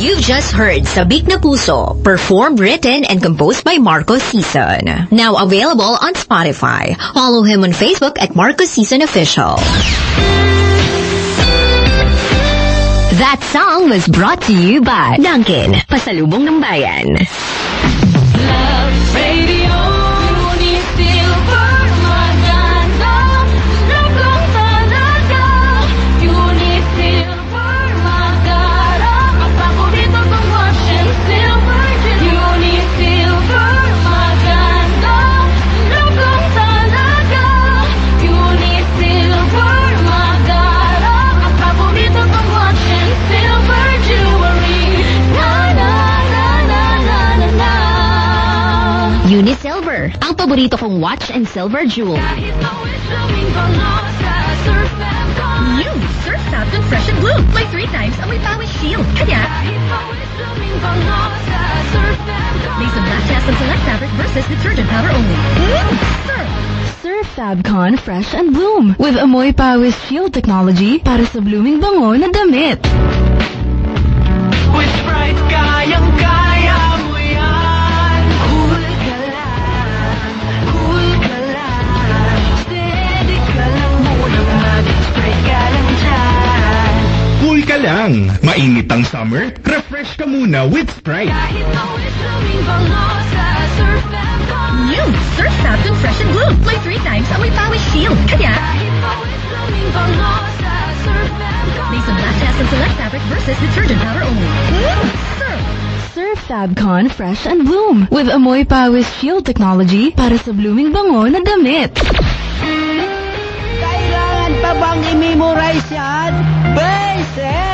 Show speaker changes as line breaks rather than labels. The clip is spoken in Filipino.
You've just heard Sabik na Puso, performed, written, and composed by Marco Season. Now available on Spotify. Follow him on Facebook at Marco Season Official. That song was brought to you by Dunkin', Pasalubong ng Bayan.
Love Radio.
Unisilver, ang paborito kong watch and silver jewel.
New Surf Fab Fresh and Bloom. May 3 times amoy pawis shield. Kaya, based on black cast and select fabric versus detergent powder only.
Surf Fabcon Fresh and Bloom with amoy pawis shield technology para sa blooming bango na damit.
With Sprite, kayang-kaya mo yan. Cool ka lang, steady ka lang, muna mag-Sprite ka lang dyan.
Cool ka lang, mainit ang summer, refresh ka muna with Sprite.
Kahit mawis luming bango sa Surf Fabcon.
New Surf Fab Fresh and Bloom. May 3 times amoy pawis shield. Kaya,
Kahit mawis luming bango sa Surf Fabcon.
based on black cast and select fabric versus detergent powder only.
Surf Fabcon Fresh and Bloom with amoy pawis shield technology para sa blooming bango na damit.
Kailangan pa bang i-memorize yan? Basic!